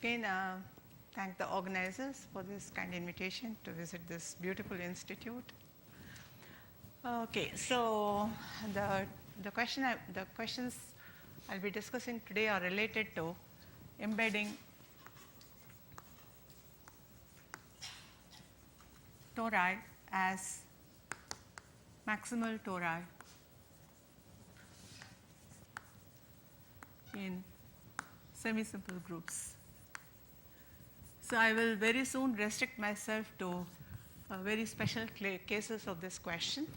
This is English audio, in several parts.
again, thank the organizers for this kind invitation to visit this beautiful institute. Okay, so the questions I'll be discussing today are related to embedding tori as maximal tori in semi-simple groups. So I will very soon restrict myself to very special cases of this question.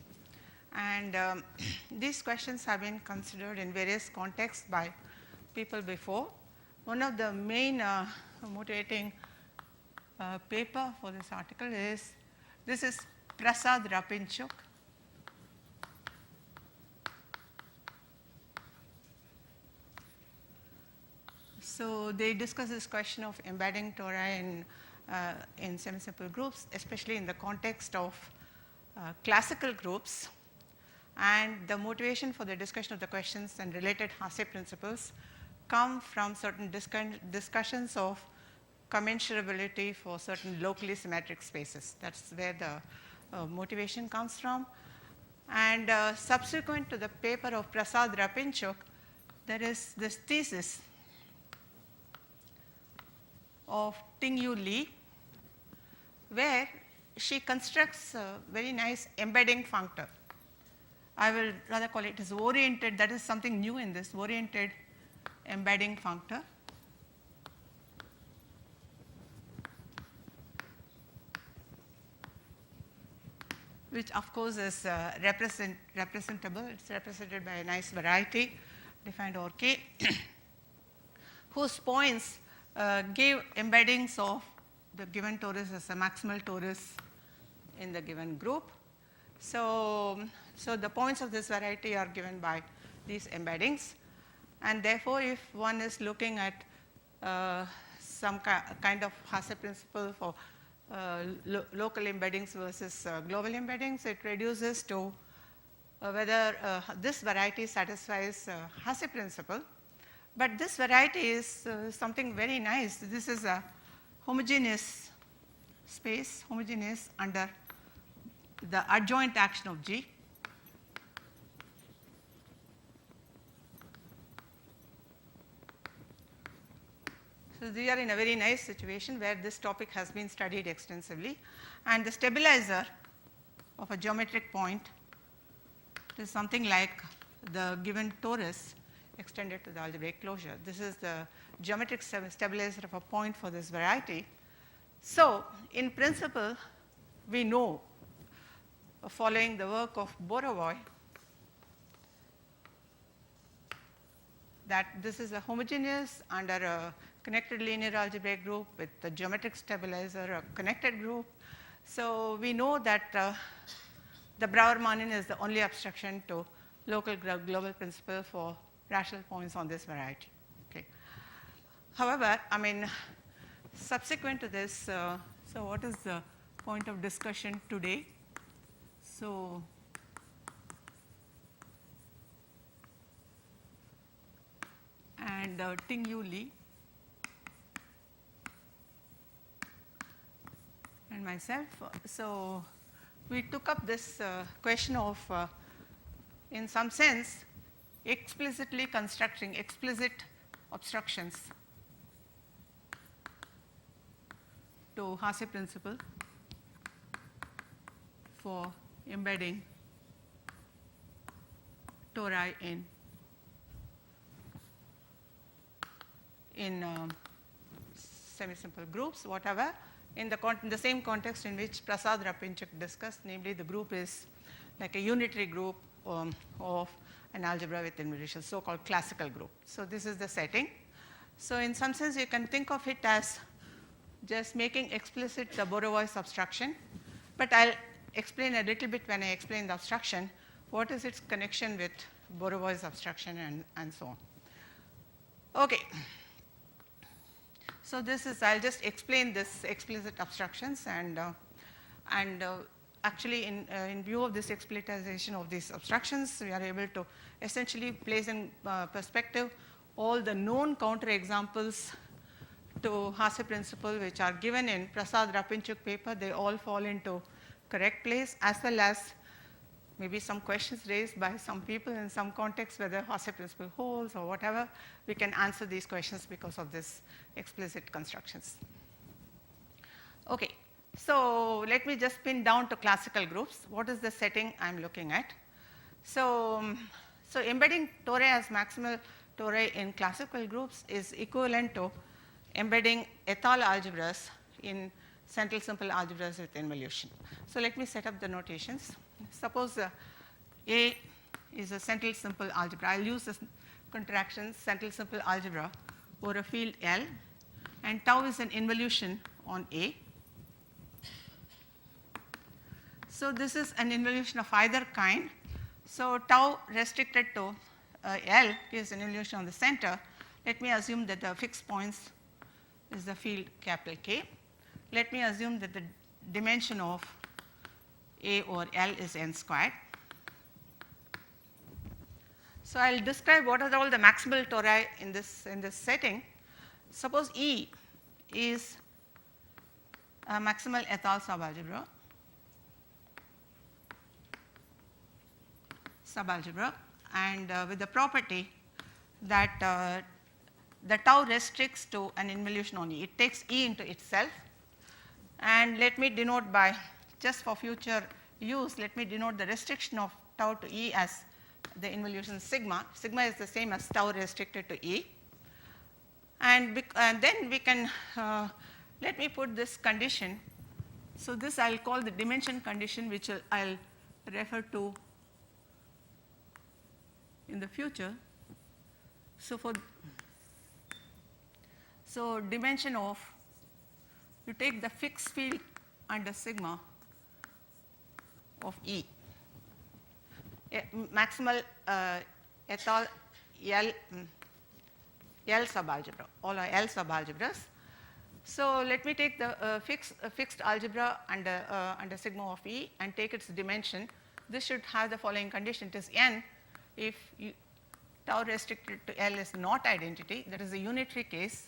And these questions have been considered in various contexts by people before. One of the main motivating paper for this article is, this is Prasad Rapinchuk. So they discuss this question of embedding tori in semi-simple groups, especially in the context of classical groups. And the motivation for the discussion of the questions and related Hasse principles come from certain discussions of commensurability for certain locally symmetric spaces. That's where the motivation comes from. And subsequent to the paper of Prasad Rapinchuk, there is this thesis of Ting-Yu Lee, where she constructs a very nice embedding functor. I will rather call it as oriented, that is something new in this, oriented embedding functor. Which of course is representable. It's represented by a nice variety defined over K, whose points give embeddings of the given torus as a maximal torus in the given group. So the points of this variety are given by these embeddings, and therefore if one is looking at some kind of Hasse principle for local embeddings versus global embeddings, it reduces to whether this variety satisfies Hasse principle. But this variety is something very nice. This is a homogeneous space, homogeneous under the adjoint action of G. So we are in a very nice situation where this topic has been studied extensively, and the stabilizer of a geometric point is something like the given torus extended to the algebraic closure. This is the geometric stabilizer of a point for this variety. So in principle, we know, following the work of Borovoy, that this is a homogeneous under a connected linear algebraic group with the geometric stabilizer, a connected group. So we know that the Brouwer-Manin is the only abstraction to local global principle for rational points on this variety. Okay. However, I mean, subsequent to this, so what is the point of discussion today? So and Ting-Yu Lee and myself. So we took up this question of, in some sense, explicitly constructing explicit obstructions to Hasse principle for embedding tori in semi-simple groups, whatever, in the same context in which Prasad Rapinchuk discussed, namely the group is like a unitary group of an algebra with inversion, so-called classical group. So this is the setting. So in some sense, you can think of it as just making explicit the Borovoy's abstraction, but I'll explain a little bit when I explain the abstraction, what is its connection with Borovoy's abstraction and so on. Okay. So this is, I'll just explain this explicit abstractions, and actually in view of this explicitization of these abstractions, we are able to essentially place in perspective all the known counterexamples to Hasse principle which are given in Prasad Rapinchuk paper, they all fall into correct place, as well as maybe some questions raised by some people in some context whether Hasse principle holds or whatever. We can answer these questions because of this explicit constructions. Okay. So let me just pin down to classical groups. What is the setting I am looking at? So embedding Torre as maximal Torre in classical groups is equivalent to embedding étale algebras in central simple algebras with involution. So let me set up the notations. Suppose A is a central simple algebra. I will use this contraction central simple algebra over a field L, and tau is an involution on A. So this is an involution of either kind. So tau restricted to L is an involution on the center. Let me assume that the fixed points is the field capital K. Let me assume that the dimension of A over L is n squared. So I will describe what are all the maximal tori in this setting. Suppose E is a maximal étale subalgebra, and with the property that the tau restricts to an involution on E. It takes E into itself, and let me denote by, just for future use, let me denote the restriction of tau to E as the involution sigma. Sigma is the same as tau restricted to E, and then we can let me put this condition. So this I will call the dimension condition, which I will refer to in the future. So dimension of, you take the fixed field under sigma of E, maximal étale L subalgebra, all are L subalgebras. So let me take the fixed algebra under sigma of E and take its dimension. This should have the following condition: it is n if tau restricted to L is not identity, that is a unitary case,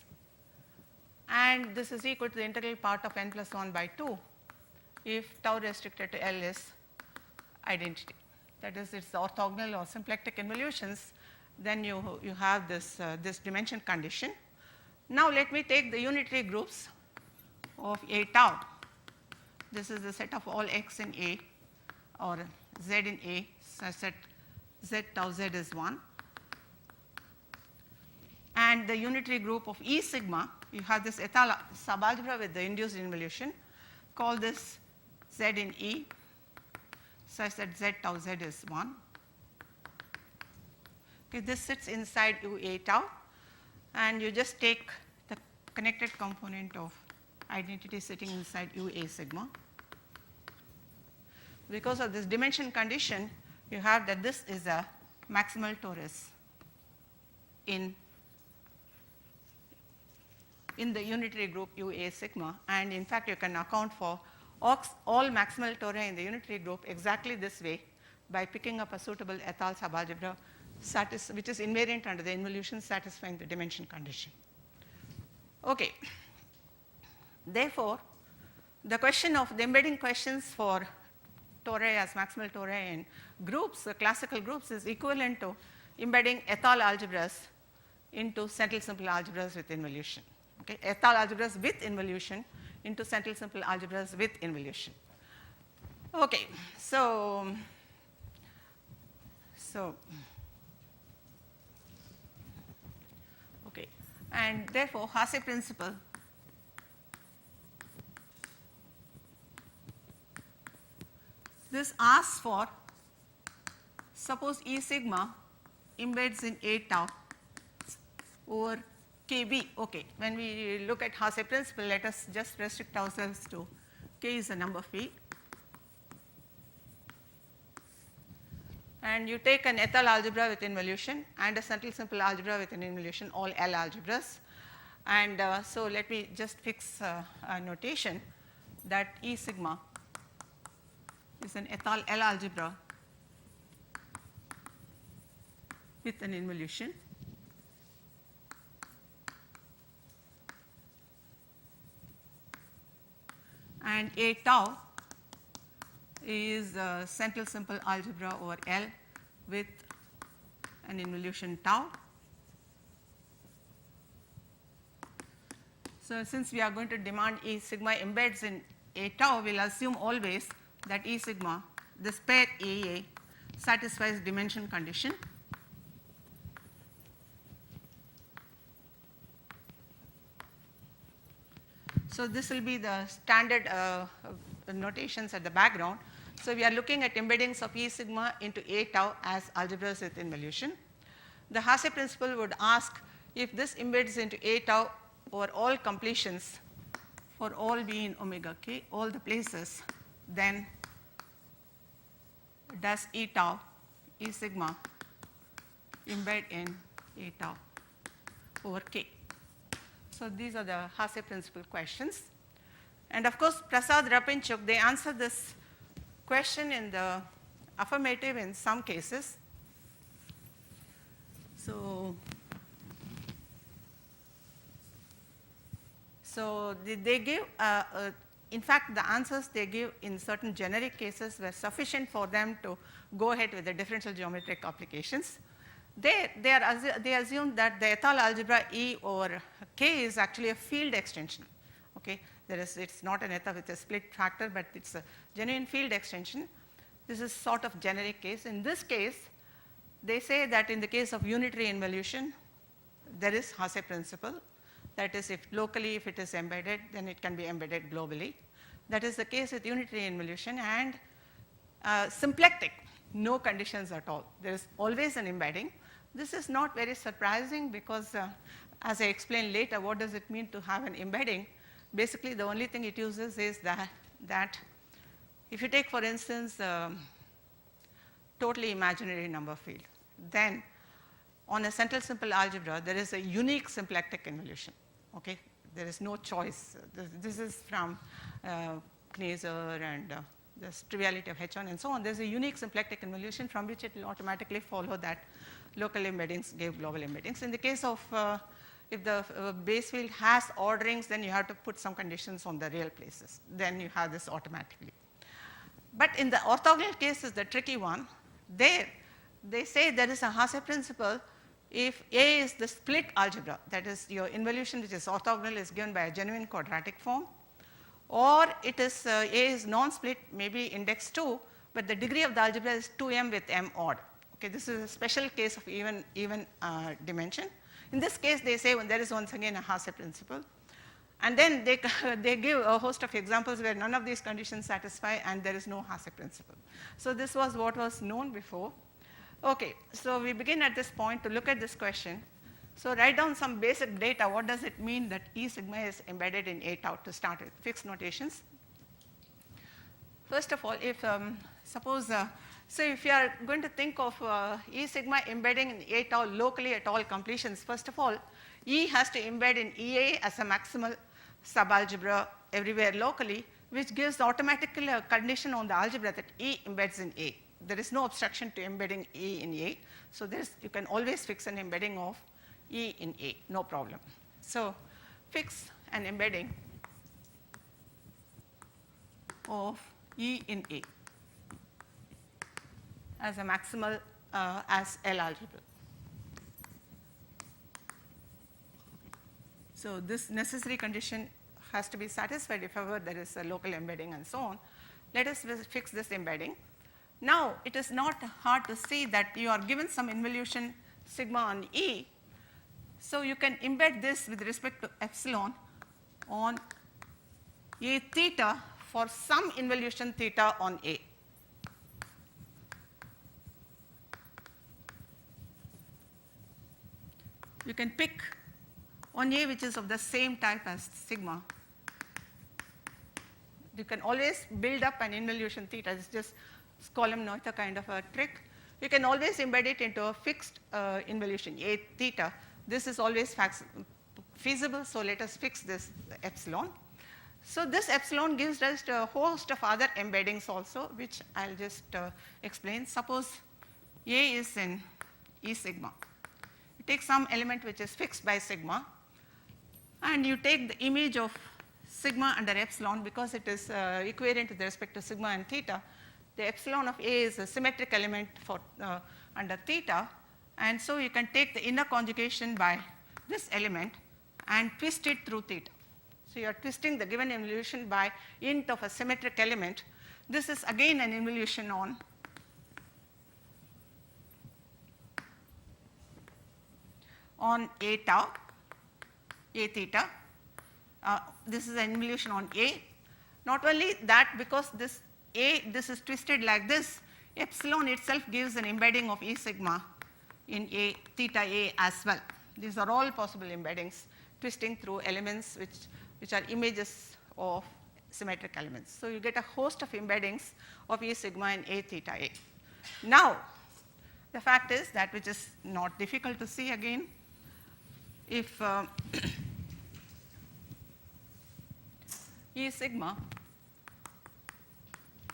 and this is equal to the integral part of n plus 1 by 2 if tau restricted to L is identity. That is, it's orthogonal or symplectic involutions, then you have this dimension condition. Now let me take the unitary groups of A tau. This is the set of all x in A or z in A such that z tau z is 1. And the unitary group of E sigma, you have this étale subalgebra with the induced involution, call this z in E such that z tau z is 1. Okay, this sits inside U A tau, and you just take the connected component of identity sitting inside U A sigma. Because of this dimension condition, you have that this is a maximal torus in the unitary group U A sigma, and in fact you can account for all maximal tori in the unitary group exactly this way by picking up a suitable étale subalgebra which is invariant under the involution satisfying the dimension condition. Okay. Therefore, the question of the embedding questions for tori as maximal tori in groups, the classical groups, is equivalent to embedding étale algebras into central simple algebras with involution. Okay, étale algebras with involution into central simple algebras with involution. Okay, so okay, and therefore Hasse principle this asks for, suppose E sigma embeds in A tau over KB. Okay, when we look at Hasse principle, let us just restrict ourselves to K is a number field, and you take an étale algebra with involution and a central simple algebra with an involution, all L algebras, and so let me just fix a notation that E sigma is an étale L algebra with an involution. and A tau is central simple algebra over L with an involution tau. So, since we are going to demand E sigma embeds in A tau, we will assume always that E sigma, this pair AA, satisfies dimension condition. So, this will be the standard notations at the background. So, we are looking at embeddings of E sigma into A tau as algebras with involution. The Hasse principle would ask if this embeds into A tau over all completions for all B in omega k, all the places, then does E tau, E sigma embed in A tau over k. So, these are the Hasse principle questions. And of course, Prasad Rapinchuk, they answer this question in the affirmative in some cases. So they give, in fact, the answers they give in certain generic cases were sufficient for them to go ahead with the differential geometric applications. They assume that the Étale algebra E over K is actually a field extension. Okay? It's not an eta with a split factor, but it's a genuine field extension. This is sort of generic case. In this case, they say that in the case of unitary involution, there is Hasse principle. That is, if locally if it is embedded, then it can be embedded globally. That is the case with unitary involution, and symplectic, no conditions at all. There is always an embedding. This is not very surprising because as I explain later, what does it mean to have an embedding? Basically, the only thing it uses is that if you take, for instance, totally imaginary number field, then on a central simple algebra, there is a unique symplectic involution. Okay? There is no choice. This is from Kneser and the triviality of H1 and so on. There is a unique symplectic involution from which it will automatically follow that local embeddings give global embeddings. In the case of if the base field has orderings, then you have to put some conditions on the real places. Then you have this automatically. But in the orthogonal case is the tricky one. There, they say there is a Hasse principle if A is the split algebra, that is your involution which is orthogonal is given by a genuine quadratic form, or it is A is non-split, maybe index 2, but the degree of the algebra is 2m with m odd. Okay, this is a special case of even dimension. In this case, they say when there is once again a Hasse principle. And then they give a host of examples where none of these conditions satisfy and there is no Hasse principle. So this was what was known before. Okay, so we begin at this point to look at this question. So write down some basic data. What does it mean that E sigma is embedded in A tau to start with? Fixed notations. First of all, if suppose, so if you are going to think of E sigma embedding in A tau locally at all completions, first of all, E has to embed in EA as a maximal subalgebra everywhere locally, which gives automatically a condition on the algebra that E embeds in A. There is no obstruction to embedding E in A. So you can always fix an embedding of E in A, no problem. So fix an embedding of E in A as a maximal as L algebra. So this necessary condition has to be satisfied if ever there is a local embedding and so on. Let us fix this embedding. Now, it is not hard to see that you are given some involution sigma on E. So you can embed this with respect to epsilon on A theta for some involution theta on A. You can pick on A which is of the same type as sigma. You can always build up an involution theta. It's just Skolem-Noether kind of a trick. You can always embed it into a fixed involution, A theta. This is always feasible, so let us fix this epsilon. So this epsilon gives us a host of other embeddings also, which I'll just explain. Suppose A is in E sigma. You take some element which is fixed by sigma, and you take the image of sigma under epsilon, because it is equivariant with respect to sigma and theta. The epsilon of A is a symmetric element for under theta, and so you can take the inner conjugation by this element and twist it through theta. So you are twisting the given involution by int of a symmetric element. This is again an involution on A tau, A theta. This is an involution on A. Not only that, because this is twisted like this, epsilon itself gives an embedding of E sigma in A theta A as well. These are all possible embeddings, twisting through elements which are images of symmetric elements. So you get a host of embeddings of E sigma in A theta A. Now, the fact is that, which is not difficult to see again, if E sigma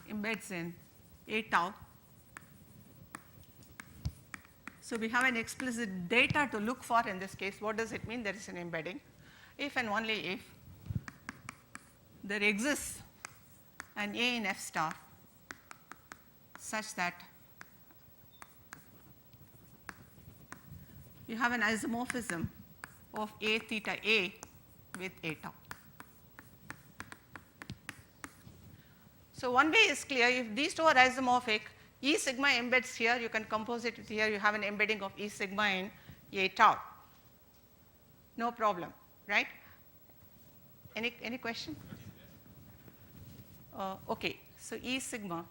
embeds in A tau, so we have an explicit data to look for in this case. What does it mean? There is an embedding. If and only if there exists an A in F star such that you have an isomorphism of A theta A with A tau. So one way is clear. If these two are isomorphic, E sigma embeds here, you can compose it with here, you have an embedding of E sigma in A tau. No problem, right? Any question? Okay, so E sigma.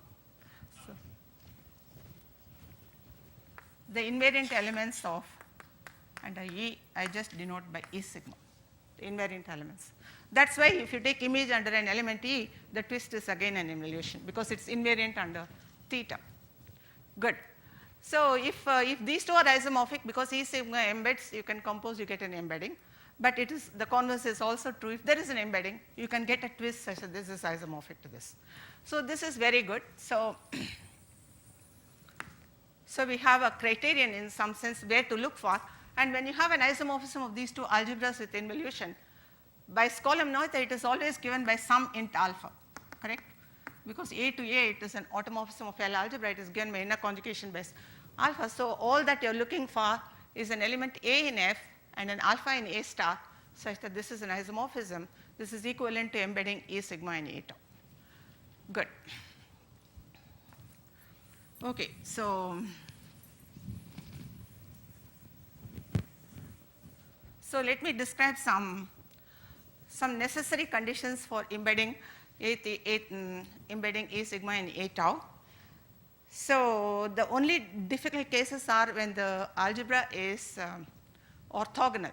So the invariant elements of under E, I just denote by E sigma, the invariant elements. That's why if you take image under an element E, the twist is again an involution, because it's invariant under theta. Good. So if these two are isomorphic, because E sigma embeds, you can compose, you get an embedding. But it is, the converse is also true. If there is an embedding, you can get a twist such that this is isomorphic to this. So this is very good. So we have a criterion in some sense where to look for. And when you have an isomorphism of these two algebras with involution, by Skolem noether it is always given by some int alpha, correct? Because A to A, it is an automorphism of L algebra, it is given by inner conjugation by alpha. So all that you are looking for is an element A in F and an alpha in A star, such that this is an isomorphism. This is equivalent to embedding E sigma in A tau. Good. Okay, so let me describe some necessary conditions for embedding embedding E sigma in A tau. So the only difficult cases are when the algebra is orthogonal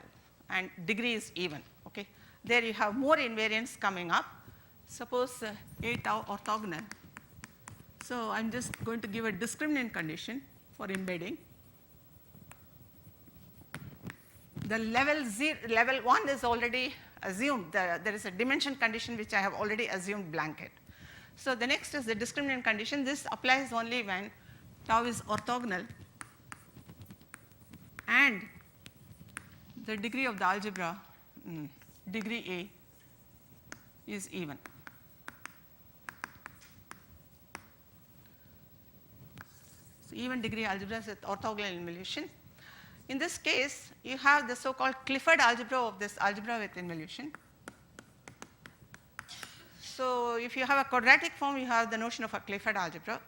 and degree is even. Okay, there you have more invariants coming up. Suppose A tau orthogonal. So I'm just going to give a discriminant condition for embedding. The level 1 is already assumed. There is a dimension condition which I have already assumed blanket. So the next is the discriminant condition. This applies only when tau is orthogonal and the degree of the algebra, degree A, is even. So even degree algebras with orthogonal involution. In this case, you have the so-called Clifford algebra of this algebra with involution. So if you have a quadratic form, you have the notion of a Clifford algebra.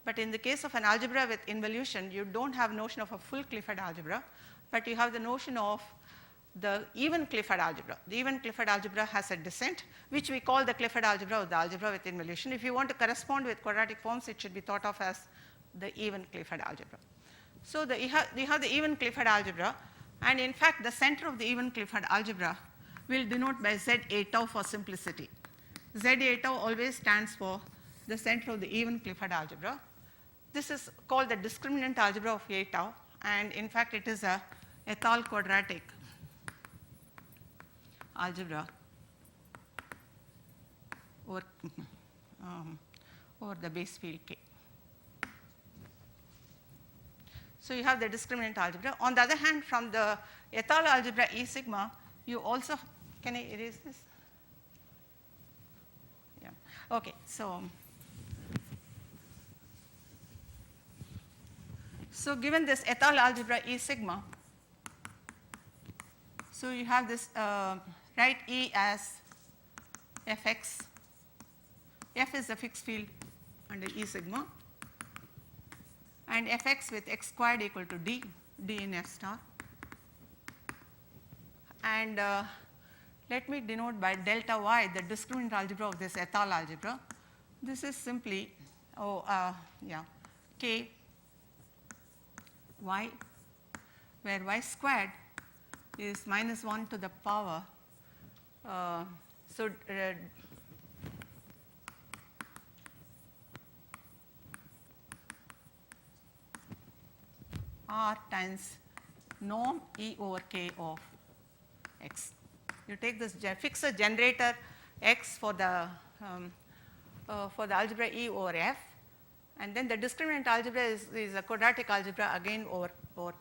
But in the case of an algebra with involution, you don't have notion of a full Clifford algebra, but you have the notion of the even Clifford algebra. The even Clifford algebra has a descent, which we call the Clifford algebra or the algebra with involution. If you want to correspond with quadratic forms, it should be thought of as the even Clifford algebra. So you have the even Clifford algebra, and in fact the center of the even Clifford algebra will denote by Z A tau for simplicity. Z A tau always stands for the center of the even Clifford algebra. This is called the discriminant algebra of A tau, and in fact it is a Étale quadratic algebra over the base field K. So you have the discriminant algebra. On the other hand, from the Étale algebra E sigma, you also, can I erase this? Okay, so given this étale algebra E sigma, so you have this write E as Fx. F is the fixed field under E sigma, and Fx with x squared equal to d, d in F star. And let me denote by delta y the discriminant algebra of this étale algebra. This is simply k y, where y squared is minus 1 to the power. R times norm E over k of x. You take this, fix a generator x for the algebra E over F, and then the discriminant algebra is a quadratic algebra again over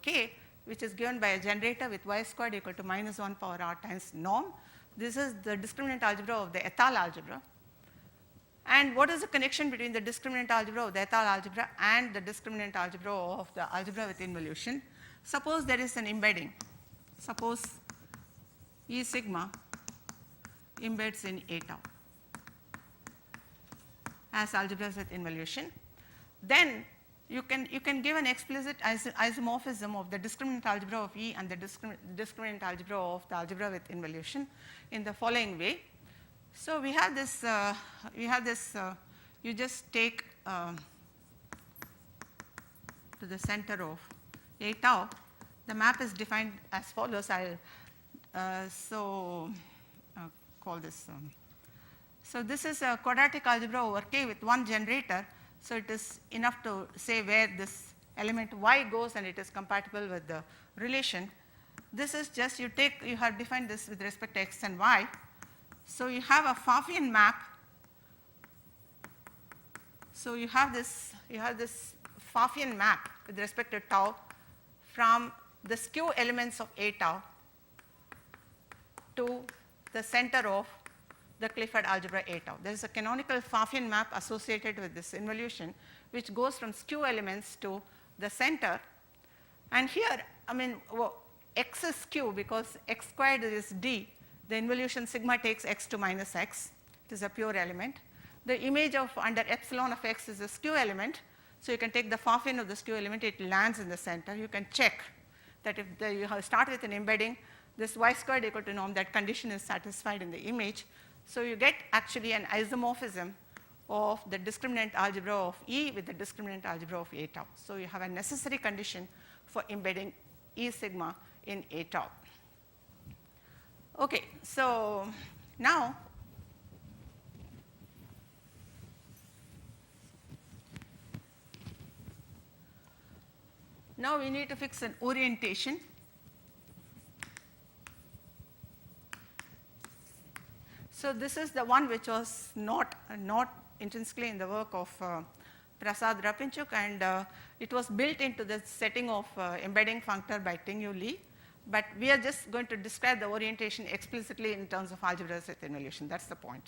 k, which is given by a generator with y squared equal to minus 1 power r times norm. This is the discriminant algebra of the étale algebra. And what is the connection between the discriminant algebra of the étale algebra and the discriminant algebra of the algebra with involution? Suppose there is an embedding. Suppose E sigma embeds in A tau as algebras with involution. Then you can give an explicit isomorphism of the discriminant algebra of E and the discriminant algebra of the algebra with involution in the following way. So we have this, you just take to the center of A tau. The map is defined as follows. I'll call this. So this is a quadratic algebra over K with one generator. So it is enough to say where this element y goes, and it is compatible with the relation. This is just you have defined this with respect to x and y. So you have a Pfaffian map. So you have this Pfaffian map with respect to tau from the skew elements of A tau to the center of the Clifford algebra A tau. There is a canonical Pfaffian map associated with this involution, which goes from skew elements to the center. And here, x is skew because x squared is d. The involution sigma takes x to minus x. It is a pure element. The image of under epsilon of x is a skew element. So you can take the Pfaffian of the skew element, it lands in the center. You can check that if you start with an embedding, this y squared equal to norm, that condition is satisfied in the image. So you get actually an isomorphism of the discriminant algebra of E with the discriminant algebra of A tau. So you have a necessary condition for embedding E sigma in A tau. Okay, so now we need to fix an orientation. So this is the one which was not intrinsically in the work of Prasad Rapinchuk, and it was built into the setting of embedding functor by Ting-Yu Lee. But we are just going to describe the orientation explicitly in terms of algebras with involution. That's the point.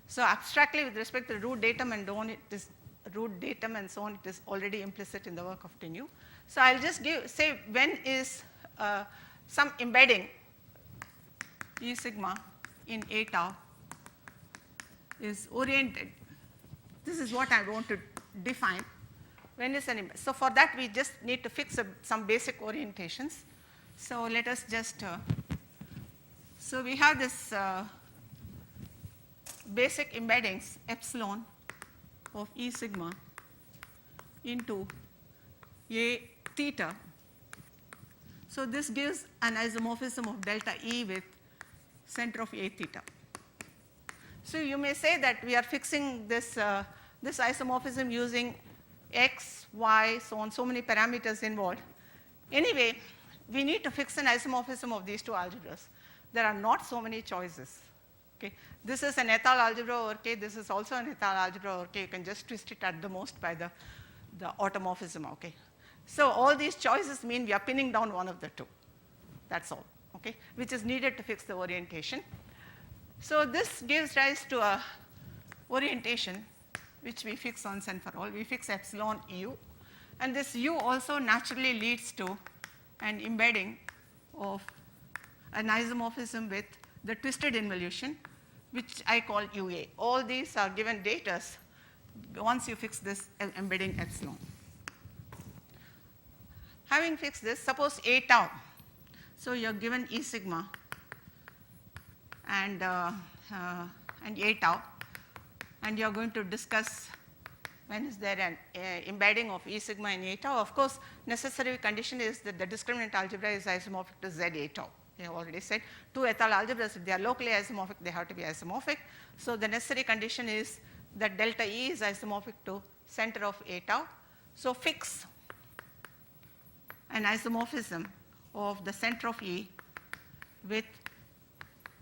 So abstractly, with respect to root datum and so on, it is already implicit in the work of Ting-Yu. So I'll just say when is some embedding E sigma in A tau is oriented. This is what I want to define. When is an so for that we just need to fix some basic orientations. So let us just so we have this basic embeddings epsilon of E sigma into A theta. So this gives an isomorphism of delta E with center of A theta. So you may say that we are fixing this isomorphism using x, y, so on, so many parameters involved. Anyway, we need to fix an isomorphism of these two algebras. There are not so many choices. Okay. This is an étale algebra over K. This is also an étale algebra over K. You can just twist it at the most by the automorphism. Okay. So all these choices mean we are pinning down one of the two. That's all. Okay, which is needed to fix the orientation. So this gives rise to orientation which we fix once and for all. We fix epsilon u, and this u also naturally leads to an embedding of an isomorphism with the twisted involution, which I call UA. All these are given datas once you fix this embedding epsilon. Having fixed this, suppose A tau. So you are given E sigma and A tau, and you are going to discuss when is there an embedding of E sigma in A tau. Of course, necessary condition is that the discriminant algebra is isomorphic to Z A tau. I have already said 2 ethyl algebras, if they are locally isomorphic, they have to be isomorphic. So the necessary condition is that delta E is isomorphic to center of A tau. So fix an isomorphism of the center of E with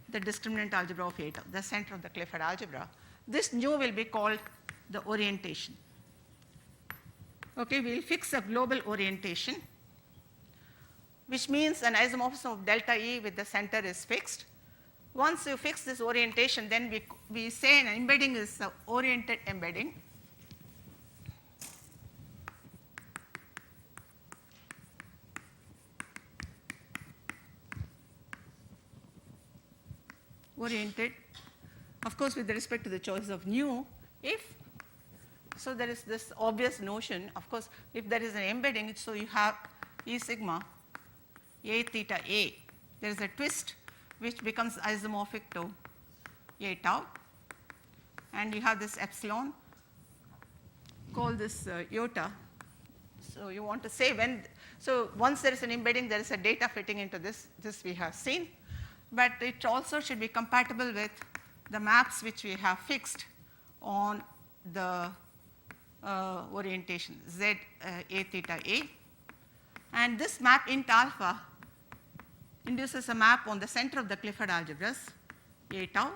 the discriminant algebra of A tau, the center of the Clifford algebra. This nu will be called the orientation. Okay, we will fix a global orientation, which means an isomorphism of delta E with the center is fixed. Once you fix this orientation, then we say an embedding is an oriented embedding. Oriented, of course, with respect to the choice of nu, if so, there is this obvious notion, of course, if there is an embedding, so you have E sigma A theta A, there is a twist which becomes isomorphic to A tau, and you have this epsilon, call this iota. So you want to say when, so once there is an embedding, there is a data fitting into this we have seen, but it also should be compatible with the maps which we have fixed on the orientation Z A theta A, and this map int alpha induces a map on the center of the Clifford algebras A tau,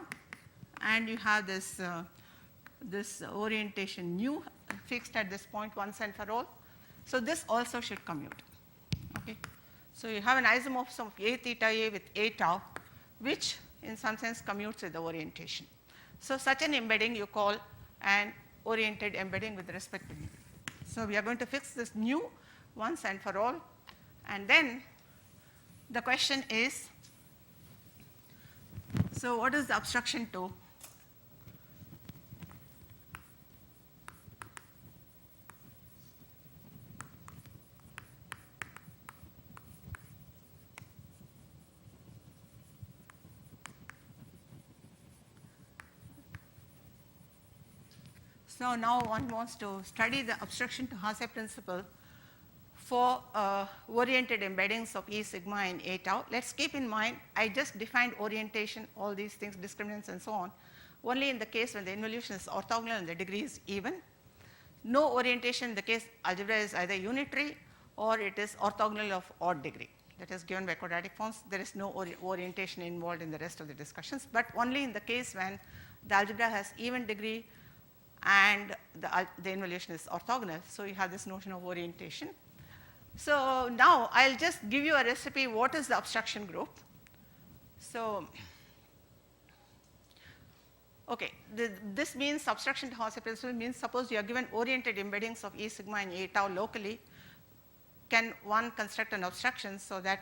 and you have this this orientation nu fixed at this point once and for all. So this also should commute. Okay. So you have an isomorphism of A theta A with A tau, which in some sense commutes with the orientation. So such an embedding you call an oriented embedding with respect to nu. So we are going to fix this nu once and for all, and then the question is, so what is the obstruction to? So now one wants to study the obstruction to Hasse principle for oriented embeddings of E sigma and A tau. Let's keep in mind, I just defined orientation, all these things, discriminants and so on, only in the case when the involution is orthogonal and the degree is even. No orientation in the case algebra is either unitary or it is orthogonal of odd degree. That is given by quadratic forms. There is no orientation involved in the rest of the discussions, but only in the case when the algebra has even degree and the involution is orthogonal. So you have this notion of orientation. So now I'll just give you a recipe. What is the obstruction group? So, okay, this means obstruction to Hasse principle means suppose you are given oriented embeddings of E sigma and A tau locally. Can one construct an obstruction so that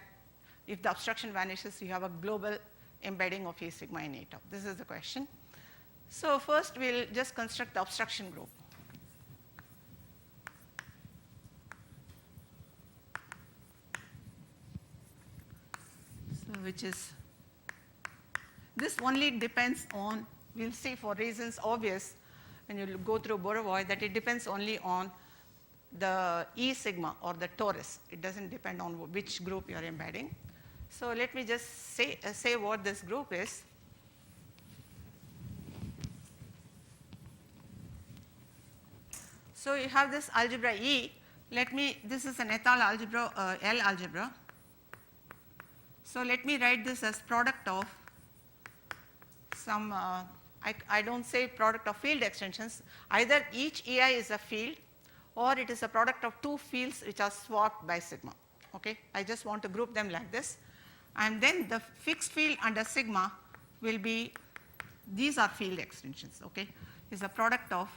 if the obstruction vanishes, you have a global embedding of E sigma and A tau? This is the question. So first we'll just construct the obstruction group. So which is, this only depends on, we'll see for reasons obvious when you go through Borovoy, that it depends only on the E sigma or the torus. It doesn't depend on which group you are embedding. So let me just say what this group is. So you have this algebra E. This is an ethyl algebra, L algebra. So let me write this as product of some, I don't say product of field extensions. Either each EI is a field or it is a product of two fields which are swapped by sigma. Okay? I just want to group them like this. And then the fixed field under sigma will be, these are field extensions. Okay? is a product of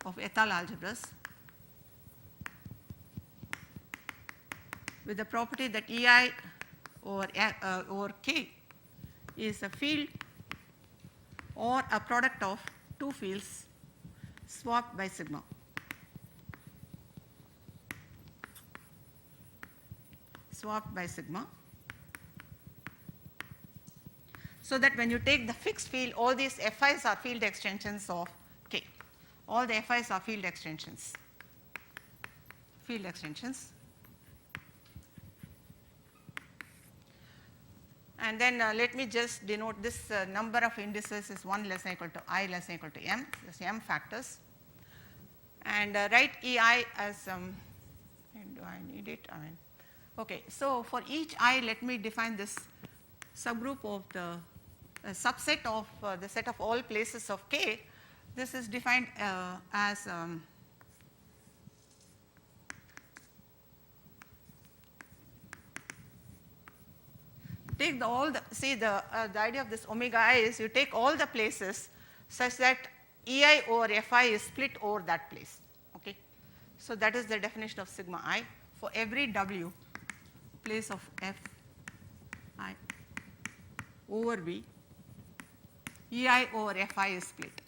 Étale algebras with the property that EI over K is a field or a product of two fields swapped by sigma. Swapped by sigma. So that when you take the fixed field, all these Fi's are field extensions of K. All the Fi's are field extensions. Field extensions. And then let me just denote this number of indices is 1 less than equal to I less than equal to m, this m factors. And write EI as, do I need it? I mean, okay. So for each I, let me define this subgroup of the subset of the set of all places of K. This is defined as take the idea of this omega I is you take all the places such that EI over Fi is split over that place. Okay. So that is the definition of sigma I. For every W place of Fi over V, EI over Fi is split.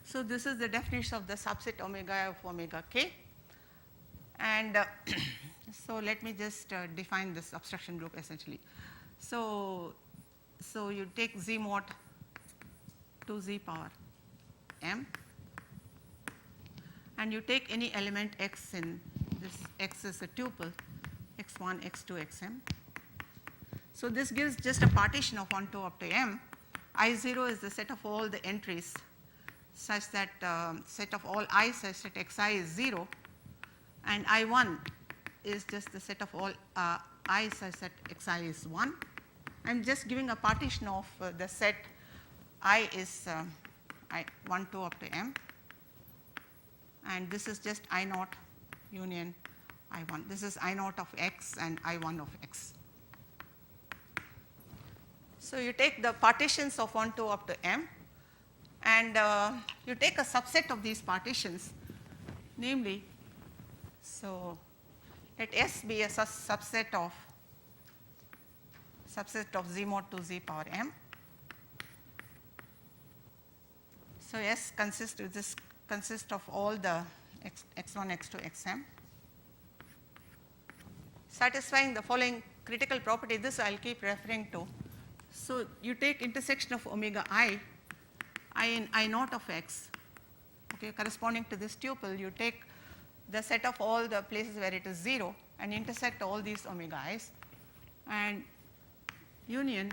So this is the definition of the subset omega I of omega K. And so let me just define this obstruction group essentially. So you take Z mod to Z power m, and you take any element x in this, x is a tuple, x1, x2, xm. So this gives just a partition of 1 to up to m. I0 is the set of all the entries such that set of all I such that xi is 0, and I1 is just the set of all I such that xi is 1. I am just giving a partition of the set I is 1 to up to m, and this is just I naught union I1. This is I naught of x and I1 of x. So you take the partitions of 1 to up to m, and you take a subset of these partitions, namely, so let S be a subset of Z mod to Z power m. So S consists of all the x1, x2, xm, satisfying the following critical property. This I will keep referring to. So you take intersection of omega I in I naught of x, okay, corresponding to this tuple. You take the set of all the places where it is 0 and intersect all these omega i's, and union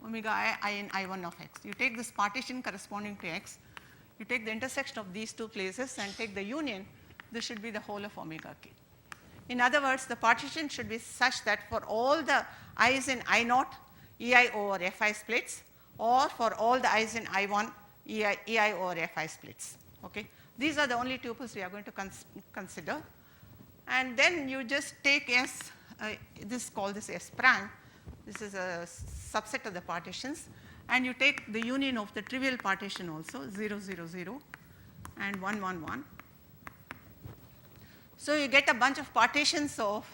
omega I in I1 of x. You take this partition corresponding to x, you take the intersection of these two places and take the union. This should be the whole of omega k. In other words, the partition should be such that for all the i's in I naught, EI over Fi splits, or for all the i's in I1, EI over Fi splits. Okay. These are the only tuples we are going to consider. And then you just take S, this call this S prime. This is a subset of the partitions, and you take the union of the trivial partition also, 0, 0, 0 and 1, 1, 1. So you get a bunch of partitions of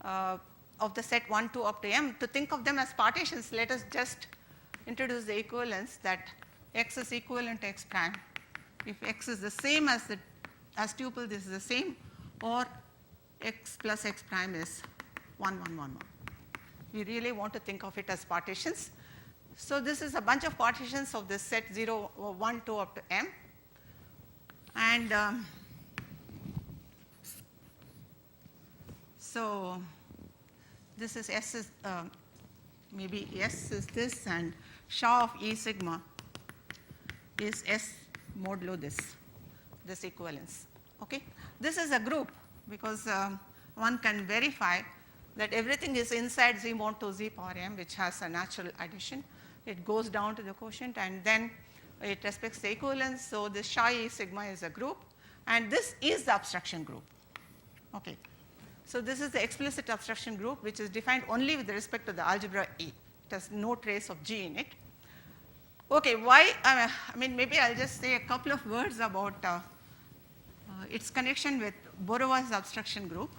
the set 1, 2 up to m. To think of them as partitions, let us just introduce the equivalence that x is equivalent to x prime. If x is the same as tuple, this is the same, or x plus x prime is 1, 1, 1, 1. We really want to think of it as partitions. So this is a bunch of partitions of this set 0, 1, 2 up to m. And so this is S is maybe S is this, and SHA of E sigma is S modulo this equivalence. Okay. This is a group because one can verify that everything is inside Z mod to Z power m, which has a natural addition. It goes down to the quotient and then it respects the equivalence. So this SHA E sigma is a group, and this is the obstruction group. Okay. So this is the explicit obstruction group, which is defined only with respect to the algebra E. It has no trace of G in it. Okay, why? I mean, maybe I'll just say a couple of words about its connection with Borowa's obstruction group.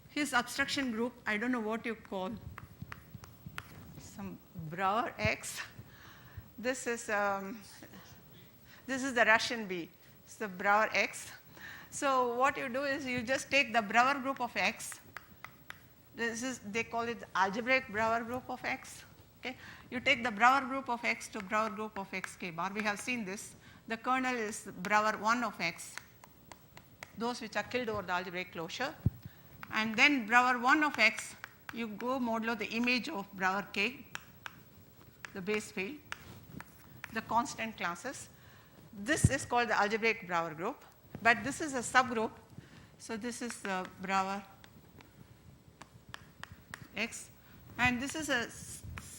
His obstruction group, I don't know what you call, some Brouwer X. This is the Russian B. It's the Brouwer X. So what you do is you just take the Brouwer group of X. They call it the algebraic Brouwer group of X. Okay? You take the Brouwer group of X to Brouwer group of X k bar. We have seen this. The kernel is Brouwer 1 of X, those which are killed over the algebraic closure. And then Brouwer 1 of X, you go modulo the image of Brouwer K, the base field, the constant classes. This is called the algebraic Brouwer group, but this is a subgroup. So this is the Brouwer X, and this is a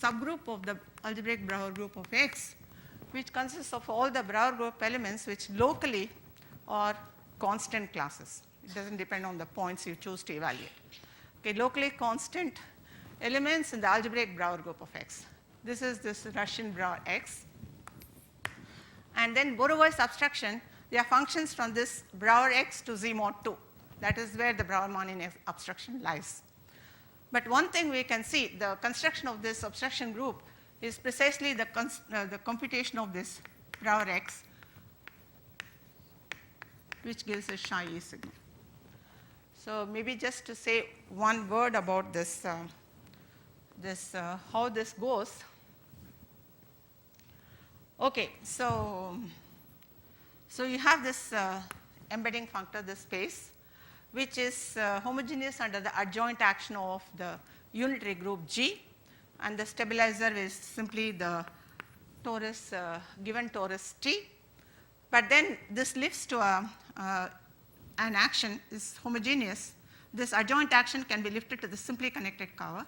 subgroup of the algebraic Brouwer group of X, which consists of all the Brouwer group elements which locally are constant classes. It doesn't depend on the points you choose to evaluate. Okay, locally constant elements in the algebraic Brouwer group of X. This is this Russian Brouwer X. And then Borowa's obstruction, they are functions from this Brouwer X to Z mod 2. That is where the Brouwer-Manin obstruction lies. But one thing we can see, the construction of this obstruction group is precisely the computation of this Brouwer X, which gives us psi E sigma. So maybe just to say one word about this, how this goes. Okay, so you have this embedding functor, this space, which is homogeneous under the adjoint action of the unitary group G, and the stabilizer is simply the torus, given torus T. But then this lifts to an action is homogeneous. This adjoint action can be lifted to the simply connected cover,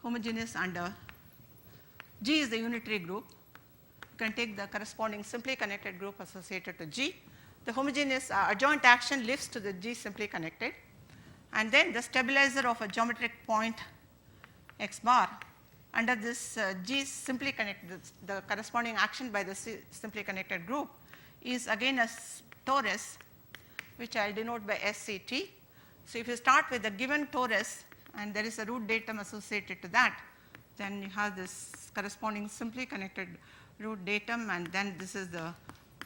homogeneous under G is the unitary group. You can take the corresponding simply connected group associated to G. The homogeneous adjoint action lifts to the G simply connected, and then the stabilizer of a geometric point x bar under this G simply connected, the corresponding action by the simply connected group is again a torus, which I will denote by SCT. So if you start with the given torus and there is a root datum associated to that, then you have this corresponding simply connected root datum, and then this is the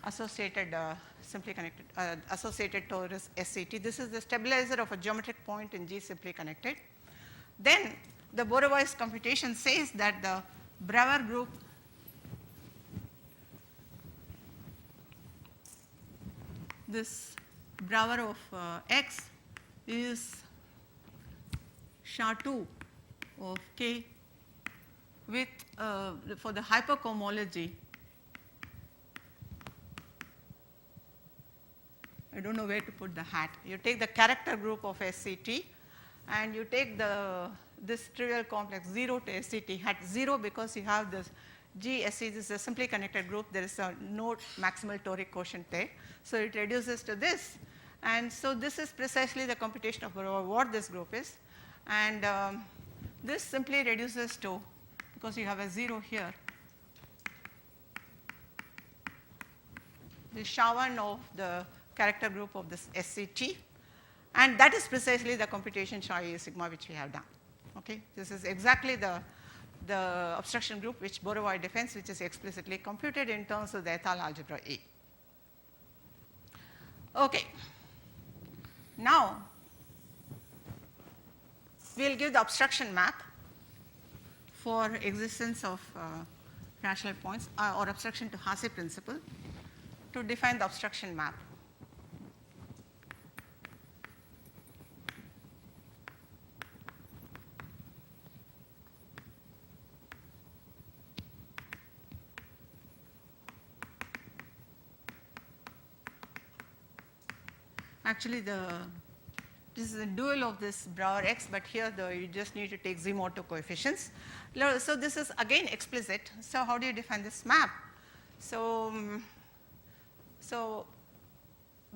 associated simply connected associated torus SCT. This is the stabilizer of a geometric point in G simply connected. Then the Borowa's computation says that the Brouwer group this Brouwer of X is SHA-2 of K with for the hypercohomology. I don't know where to put the hat. You take the character group of SCT and you take this trivial complex 0 to SCT, hat 0 because you have this GSC, this is a simply connected group, there is no maximal toric quotient there. So it reduces to this, and so this is precisely the computation of what this group is, and this simply reduces to, because you have a 0 here, the SHA-1 of the character group of this SCT, and that is precisely the computation psi E sigma which we have done. Okay? This is exactly the obstruction group which Borowa defines, which is explicitly computed in terms of the Étale algebra E. Okay. Now, we will give the obstruction map for existence of rational points or obstruction to Hasse principle to define the obstruction map. Actually, this is a dual of this Brouwer X, but here you just need to take Z mod 2 coefficients. So this is again explicit. So how do you define this map? So So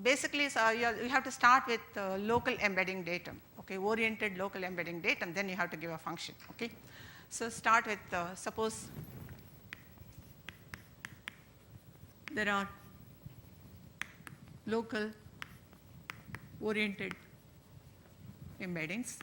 basically, so you have to start with local embedding datum, okay, oriented local embedding datum, then you have to give a function, okay. So start with, suppose there are local oriented embeddings.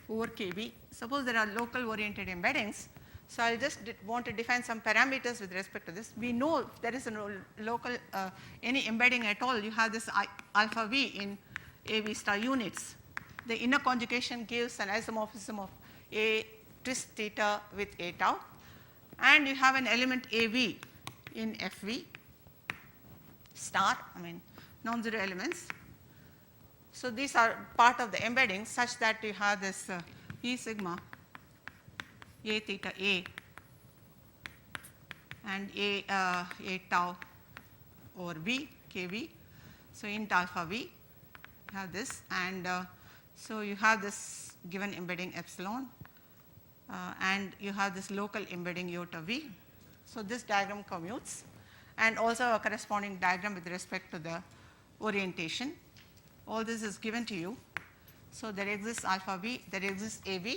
Over KB. Suppose there are local oriented embeddings. So I'll just want to define some parameters with respect to this. We know if there is a local, any embedding at all, you have this alpha V in AV star units. The inner conjugation gives an isomorphism of A twist theta with A tau, and you have an element AV in FV star, I mean non-zero elements. So these are part of the embedding such that you have this E sigma A theta A and A tau over V kV. So int alpha V, you have this, and so you have this given embedding epsilon, and you have this local embedding iota V. So this diagram commutes, and also a corresponding diagram with respect to the orientation. All this is given to you. So there exists alpha V, there exists AV,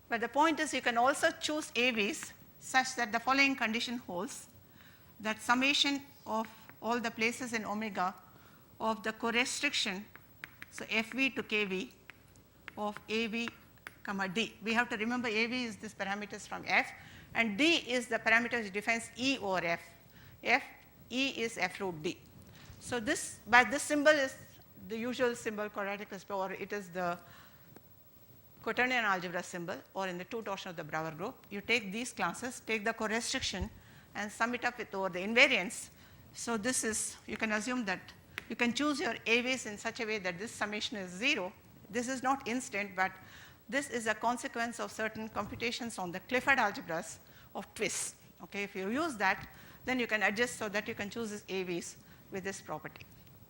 but the point is you can also choose AVs such that the following condition holds, that summation of all the places in omega of the co-restriction, so FV to KV of AV comma D. We have to remember AV is this parameters from F, and D is the parameter which defines E over F. E is F root D. So this, by this symbol is the usual symbol quadratic principle, or it is the quaternion algebra symbol, or in the two torsion of the Brouwer group. You take these classes, take the co-restriction and sum it up with over the invariance. So this is, you can assume that you can choose your AVs in such a way that this summation is 0. This is not instant, but this is a consequence of certain computations on the Clifford algebras of twists. Okay, if you use that, then you can adjust so that you can choose these AVs with this property.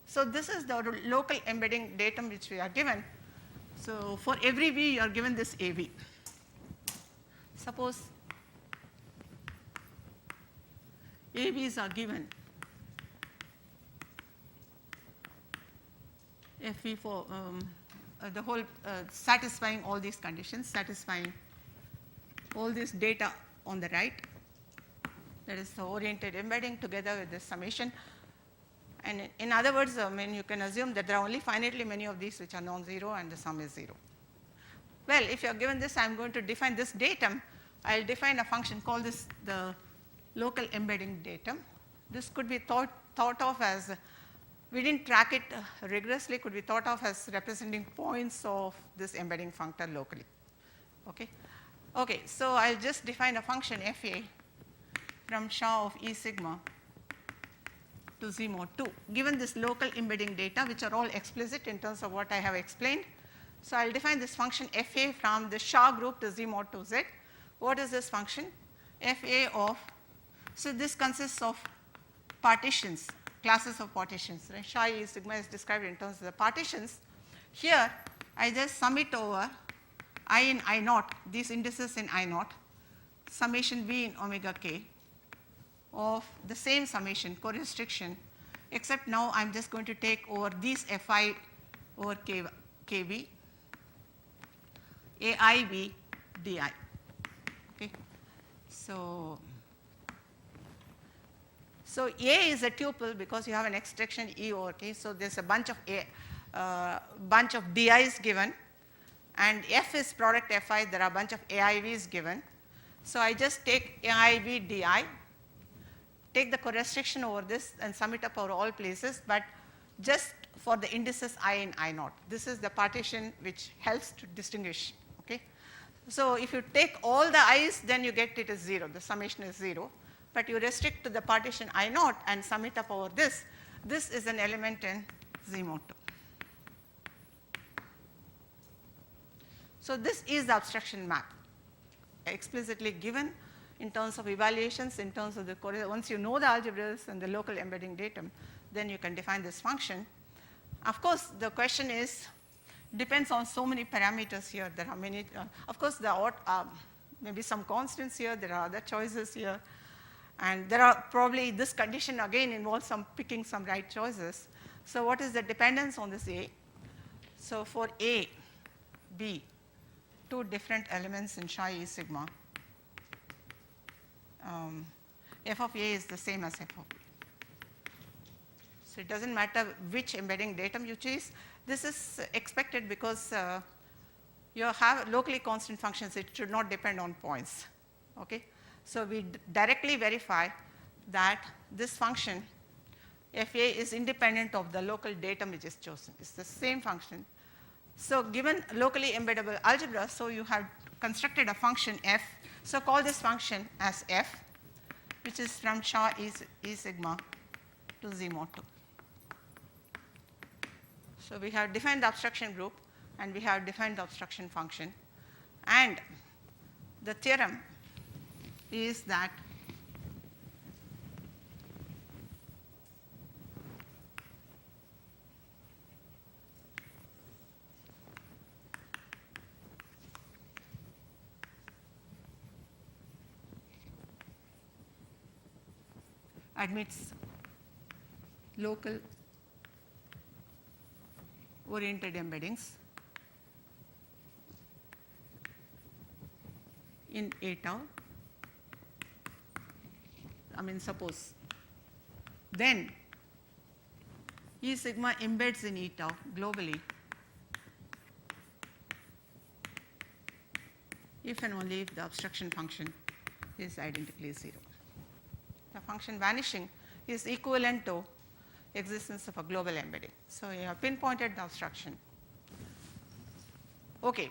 So this is the local embedding datum which we are given. So for every V, you are given this AV. Suppose AVs are given FV for the whole satisfying all these conditions, satisfying all this data on the right, that is the oriented embedding together with this summation. And in other words, I mean, you can assume that there are only finitely many of these which are non-zero and the sum is 0. Well, if you are given this, I am going to define this datum. I will define a function, call this the local embedding datum. This could be thought of as, we didn't track it rigorously, could be thought of as representing points of this embedding functor locally. Okay. Okay, so I'll just define a function FA from SHA of E sigma to Z mod 2, given this local embedding data, which are all explicit in terms of what I have explained. So I'll define this function FA from the SHA group to Z mod 2Z. What is this function? FA of, so this consists of partitions, classes of partitions, right? SHA E sigma is described in terms of the partitions. Here, I just sum it over I in I naught, these indices in I naught, summation V in omega k of the same summation, co-restriction, except now I'm just going to take over these Fi over Kv, AIV di. Okay. So A is a tuple because you have an extraction E over K. So there's a bunch of DIs given, and F is product Fi. There are a bunch of AIVs given. So I just take AIV di, take the co-restriction over this and sum it up over all places, but just for the indices I in I naught. This is the partition which helps to distinguish. Okay. So if you take all the i's, then you get it as 0. The summation is 0. But you restrict to the partition I naught and sum it up over this. This is an element in Z mod 2. So this is the abstraction map, explicitly given in terms of evaluations, in terms of the, once you know the algebras and the local embedding datum, then you can define this function. Of course, the question is, depends on so many parameters here. There are many, of course, maybe some constants here, there are other choices here. And there are probably this condition again involves picking some right choices. So what is the dependence on this A? So for A, B, two different elements in Shah E sigma, f of A is the same as f of B. So it doesn't matter which embedding datum you choose. This is expected because you have locally constant functions. It should not depend on points. Okay? So we directly verify that this function f A is independent of the local datum which is chosen. It's the same function. So given locally embeddable algebra, so you have constructed a function f. So call this function as f, which is from Shah E sigma to Z mod 2. So we have defined the abstraction group and we have defined the abstraction function, and the theorem is that admits local oriented embeddings in A tau. I mean, suppose then E sigma embeds in E tau globally if and only if the abstraction function is identically 0. The function vanishing is equivalent to existence of a global embedding. So you have pinpointed the abstraction. Okay.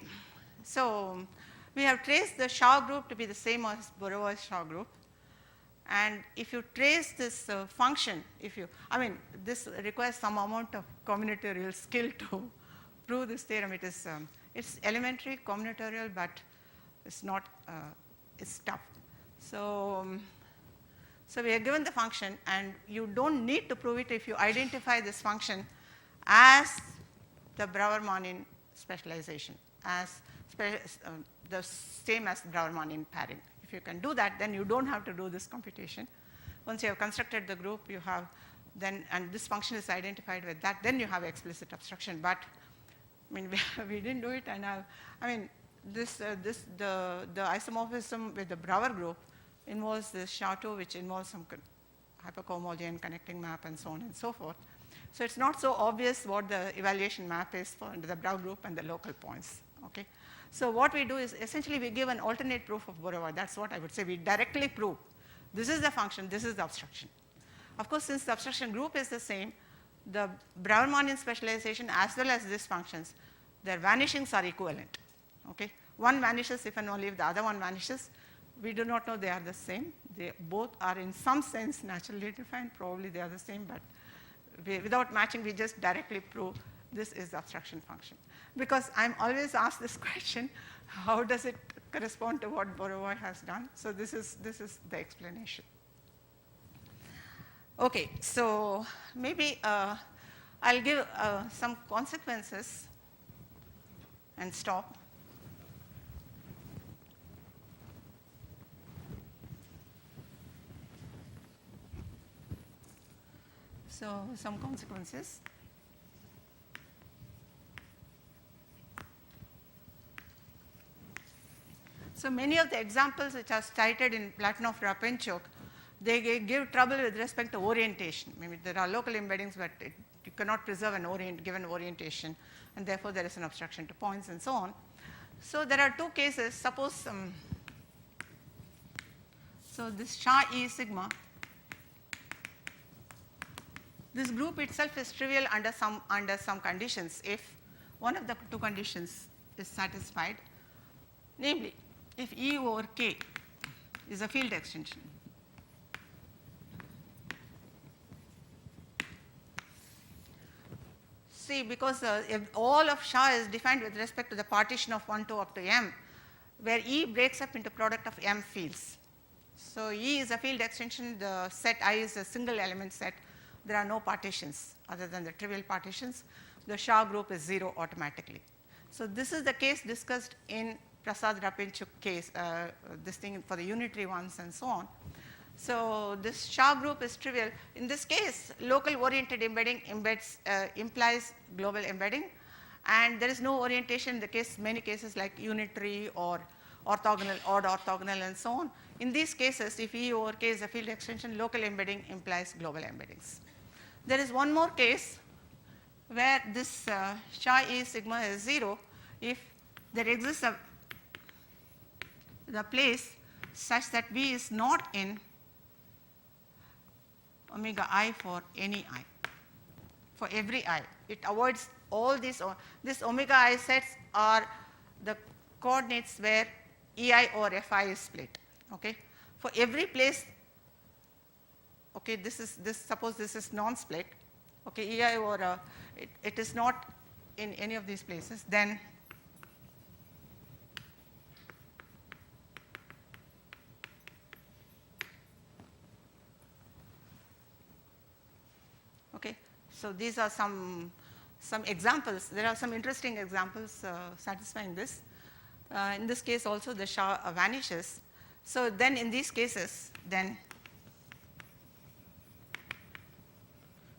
So we have traced the Shah group to be the same as Borovoy's Shah group. And if you trace this function, this requires some amount of combinatorial skill to prove this theorem. It's elementary combinatorial, but it's not, it's tough. So we are given the function, and you don't need to prove it if you identify this function as the Brouwer-Marnin specialization, as the same as Brouwer-Marnin pairing. If you can do that, then you don't have to do this computation. Once you have constructed the group, you have then, and this function is identified with that, then you have explicit abstraction. But we didn't do it, and the isomorphism with the Brouwer group involves this SHA-2, which involves some hypercohomology connecting map and so on and so forth. So it's not so obvious what the evaluation map is for the Brouwer group and the local points. Okay? So what we do is essentially we give an alternate proof of Borovoy. That's what I would say. We directly prove this is the function, this is the abstraction. Of course, since the abstraction group is the same, the Brouwer-Marnin specialization as well as these functions, their vanishings are equivalent. Okay? One vanishes if and only if the other one vanishes. We do not know they are the same. They both are in some sense naturally defined. Probably they are the same, but without matching, we just directly prove this is the abstraction function. Because I'm always asked this question, how does it correspond to what Borovoy has done? So this is the explanation. Okay, so maybe I'll give some consequences and stop. So some consequences. So many of the examples which are cited in Platonov-Rapinchuk, they give trouble with respect to orientation. There are local embeddings, but you cannot preserve an given orientation, and therefore there is an abstraction to points and so on. So there are two cases. Suppose, so this Shah E sigma, this group itself is trivial under some conditions if one of the two conditions is satisfied, namely if E over K is a field extension. See, because if all of Shah is defined with respect to the partition of 1 to up to M, where E breaks up into product of M fields. So E is a field extension, the set I is a single element set. There are no partitions other than the trivial partitions. the Shah group is 0 automatically. So this is the case discussed in Prasad-Rapinchuk case, this thing for the unitary ones and so on. So this Shah group is trivial. In this case, local oriented embedding implies global embedding, and there is no orientation in the case, many cases like unitary or orthogonal, odd orthogonal and so on. In these cases, if E over K is a field extension, local embedding implies global embeddings. There is one more case where this Shah E sigma is 0 if there exists the place such that V is not in omega I for any I, for every I. It avoids all these, this omega I sets are the coordinates where EI or FI is split. Okay. For every place, okay, suppose this is non-split, okay, EI or it is not in any of these places, then okay. So these are some examples. There are some interesting examples satisfying this. In this case also the Shah vanishes. So then in these cases, then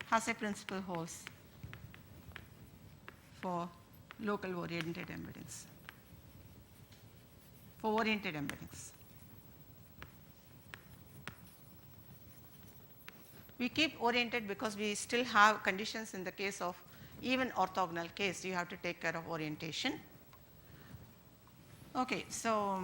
Hasse principle holds for local oriented embeddings, for oriented embeddings. We keep oriented because we still have conditions in the case of even orthogonal case, you have to take care of orientation. Okay, so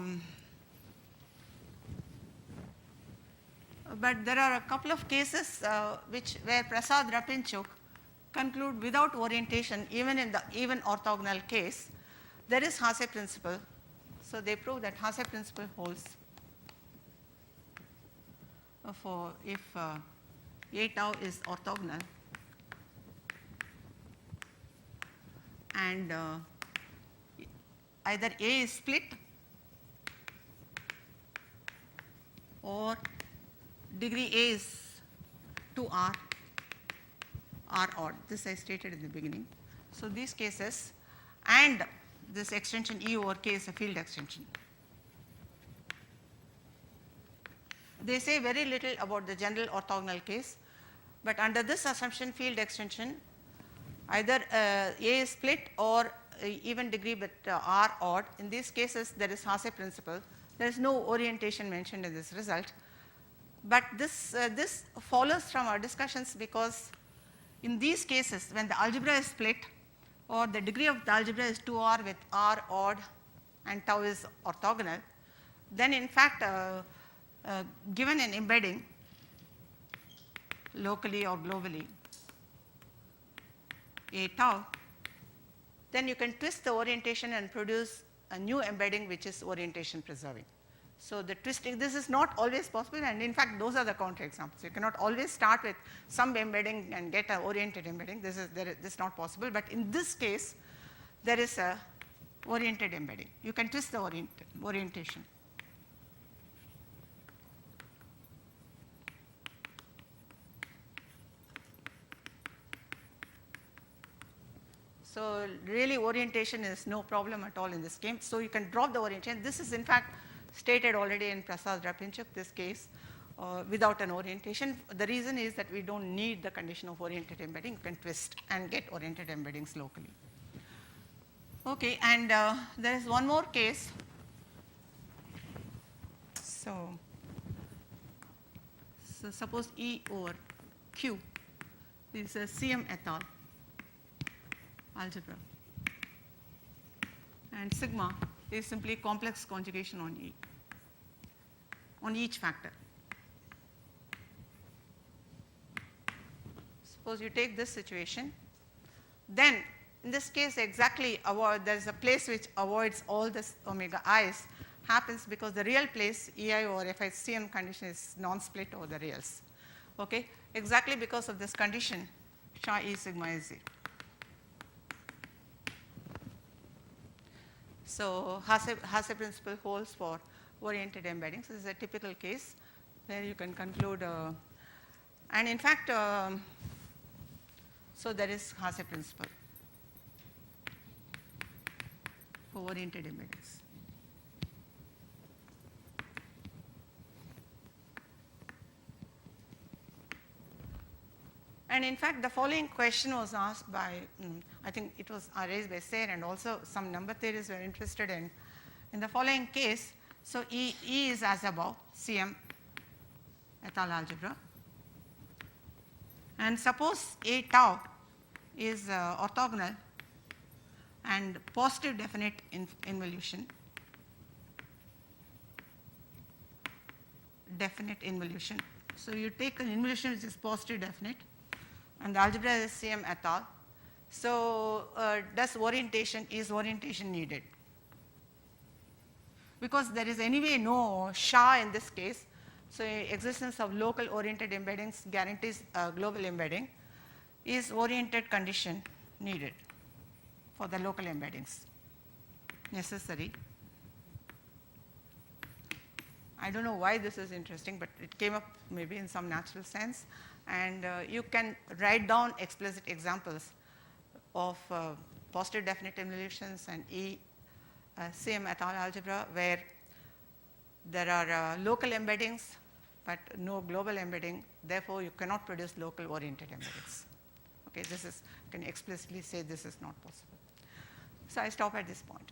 but there are a couple of cases where Prasad-Rapinchuk conclude without orientation, even in the even orthogonal case, there is Hasse principle. So they prove that Hasse principle holds for if A tau is orthogonal and either A is split or degree A is 2R, R odd. This I stated in the beginning. So these cases and this extension E over K is a field extension. They say very little about the general orthogonal case, but under this assumption field extension either A is split or even degree but R odd. In these cases there is Hasse principle. There is no orientation mentioned in this result. But this follows from our discussions because in these cases when the algebra is split or the degree of the algebra is 2R with R odd and tau is orthogonal, then in fact given an embedding locally or globally A tau, then you can twist the orientation and produce a new embedding which is orientation preserving. So the twisting, this is not always possible, and in fact those are the counterexamples. You cannot always start with some embedding and get an oriented embedding. This is not possible, but in this case there is a oriented embedding. You can twist the orientation. So really orientation is no problem at all in this case. So you can drop the orientation. This is in fact stated already in Prasad-Rapinchuk, this case without an orientation. The reason is that we don't need the condition of oriented embedding. You can twist and get oriented embeddings locally. Okay, and there is one more case. So suppose E over Q is a CM et al. Algebra, and sigma is simply complex conjugation on E, on each factor. Suppose you take this situation, then in this case exactly there is a place which avoids all this omega i's happens because the real place EI over FI CM condition is non-split over the reals. Okay? Exactly because of this condition, Shah E sigma is 0. So Hasse principle holds for oriented embeddings. This is a typical case where you can conclude, and in fact, so there is Hasse principle. for oriented embeddings. And in fact, the following question was asked by, I think it was raised by Sayre, and also some number theorists were interested in. In the following case, so E is as above, CM et al. Algebra. And suppose A tau is orthogonal and positive definite involution, So you take an involution which is positive definite, and the algebra is CM et al. So is orientation needed? Because there is anyway no SHA in this case, so existence of local oriented embeddings guarantees global embedding. Is oriented condition needed for the local embeddings necessary? I don't know why this is interesting, but it came up maybe in some natural sense, and you can write down explicit examples of positive definite involutions and CM et al. Algebra where there are local embeddings but no global embedding, therefore you cannot produce local oriented embeddings. Okay, this is, you can explicitly say this is not possible. So I stop at this point.